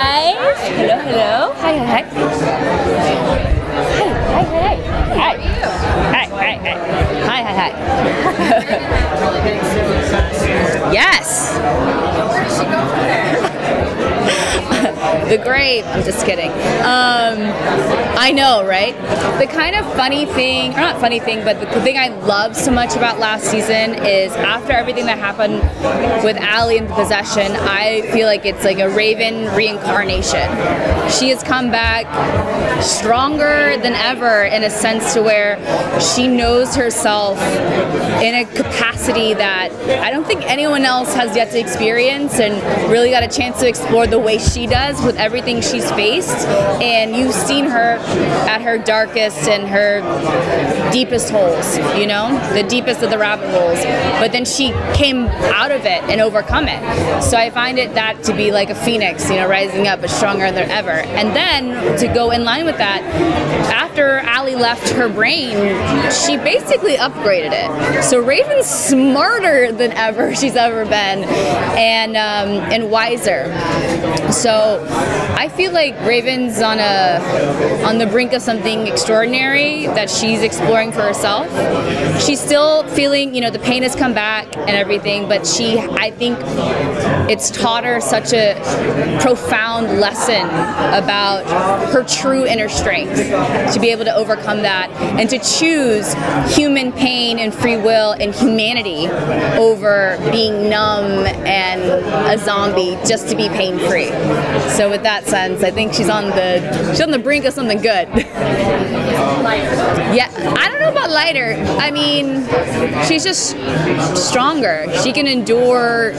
guys. Hello, hello. Hi, hi, hi. Hi, hi, hi. Hi. Hi, hi, hi. Hi, hi, hi. Yes. Where does she go from there? The grave. I'm just kidding. I know, right? The kind of funny thing, or not funny thing, but the thing I love so much about last season is after everything that happened with Allie and the possession, I feel like it's like a Raven reincarnation. She has come back stronger than ever in a sense to where she knows herself in a capacity that I don't think anyone else has yet to experience and really got a chance to explore the way she does with everything she's faced. And you've seen her at her darkest and her deepest holes, you know, the deepest of the rabbit holes, but then she came out of it and overcome it. So I find that to be like a phoenix, you know, rising up, but stronger than ever. And then to go in line with that, after Allie left her brain, she basically upgraded it. So Raven's smarter than ever she's ever been, and wiser. So I feel like Raven's on the brink of something extraordinary that she's exploring for herself. She's still feeling, you know, the pain has come back and everything, but I think it's taught her such a profound lesson about her true inner strength to be able to overcome that and to choose human pain and free will and humanity over being numb and a zombie just to be pain-free. So with that sense, I think she's on the brink of something good. Yeah, I don't know about lighter. I mean, she's just stronger. She can endure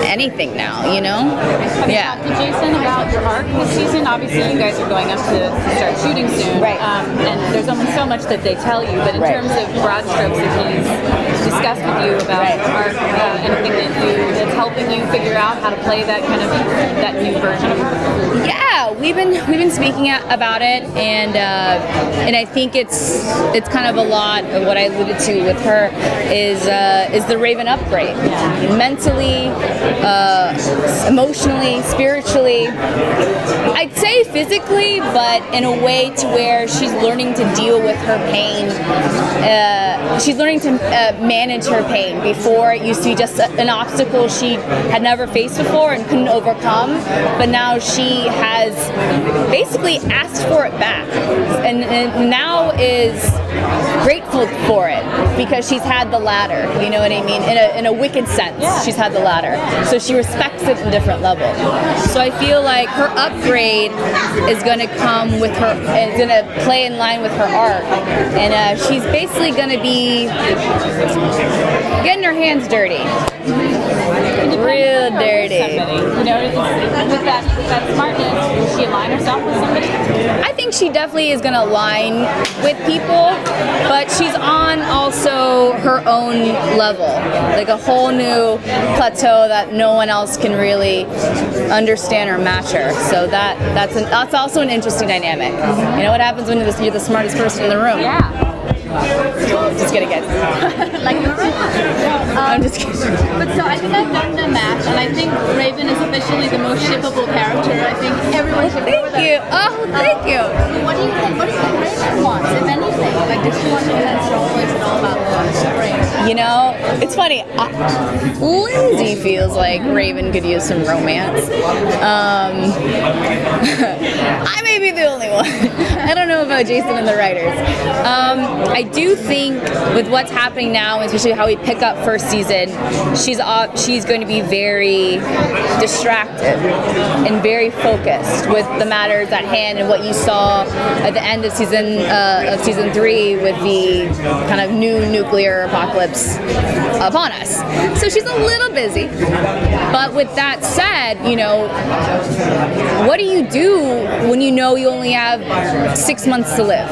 anything now, you know? Yeah. To Jason about your arc this season, obviously you guys are going up to start shooting soon. Right. And there's only so much that they tell you, but in terms of broad strokes that he's discussed with you about art, anything that's helping you figure out how to play that kind of, that new version of her? Yeah, we've been speaking about it, and I think it's kind of a lot of what I alluded to with her is the Raven upgrade, mentally, emotionally, spiritually. I'd say physically, but in a way to where she's learning to deal with her pain. She's learning to manage her pain. Before, it used to be just an obstacle she had never faced before and couldn't overcome, but now she has basically asked for it back, and now is grateful for it because she's had the ladder, you know what I mean, in a wicked sense. She's had the ladder, so she respects it in a different level. So I feel like her upgrade is going to come with her, it's going to play in line with her arc, and she's basically going to be getting her hands dirty, real dirty. You know, with that smartness, will she align herself with somebody? I think she definitely is going to align with people, but she's on also her own level, like a whole new plateau that no one else can really understand or match her. So that's also an interesting dynamic. You know what happens when you're the smartest person in the room? Yeah. Just kidding, guys. Like I'm just kidding. But so I think I've done the math, and I think Raven is officially the most shippable character. I think everyone should go with Thank you. Oh, thank you. What do you think? What do you think Raven wants, if anything? Like, does she want to be that strong, or is it all about the brain? You know, it's funny. Lindsey feels like Raven could use some romance. I may be the only one. I don't know about Jason and the writers. I do think with what's happening now, especially how we pick up first season, she's going to be very distracted and very focused with the matters at hand and what you saw at the end of season 3 with the kind of new nuclear apocalypse upon us. So she's a little busy. But with that said, you know, what do you do when you know you only have 6 months to live?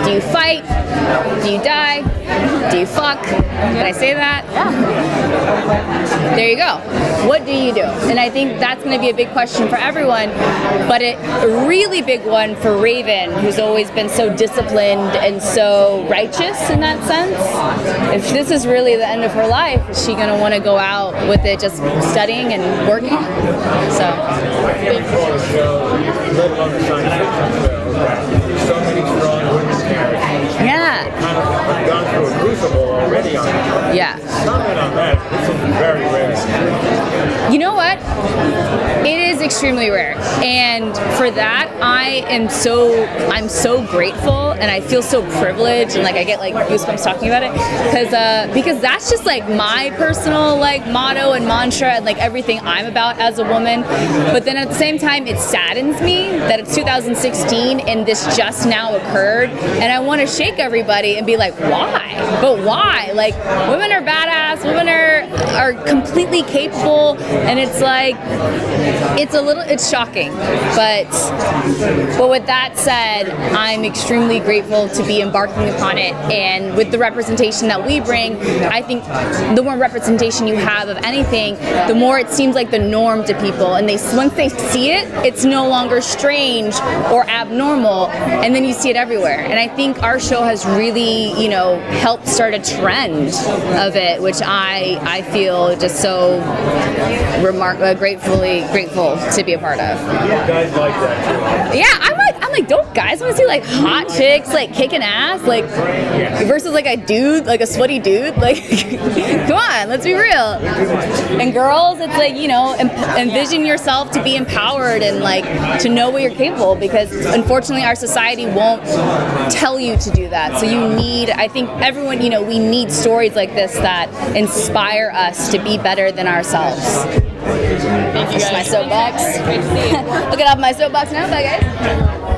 Do you fight? Do you die? Do you fuck? Did I say that? Yeah. There you go. What do you do? And I think that's going to be a big question for everyone, but a really big one for Raven, who's always been so disciplined and so righteous in that sense. If this is really the end of her life, is she going to want to go out with it just studying and working? So. extremely rare, and for that I'm so grateful, and I feel so privileged, and like I get like goosebumps talking about it, because that's just like my personal like motto and mantra and like everything I'm about as a woman. But then at the same time, it saddens me that it's 2016 and this just now occurred, and I want to shake everybody and be like, why? But why? Like, women are badass, women are completely capable, and it's like, it's shocking. But with that said, I'm extremely grateful to be embarking upon it, and with the representation that we bring, I think the more representation you have of anything, the more it seems like the norm to people, and once they see it, it's no longer strange or abnormal, and then you see it everywhere. And I think our show has really, you know, helped start a trend of it, which I feel just so grateful to be a part of. Guys like that. Yeah, I'm like, don't guys want to see like hot chicks like kicking ass, like versus like a dude, like a sweaty dude? Like, come on, let's be real. And girls, it's like, you know, envision yourself to be empowered and like to know what you're capable, because unfortunately our society won't tell you to do that. So you need, I think everyone, you know, we need stories like this that inspire us to be better than ourselves. Thank you guys. That's my soapbox. Great to see you. Look at off my soapbox now, bye guys.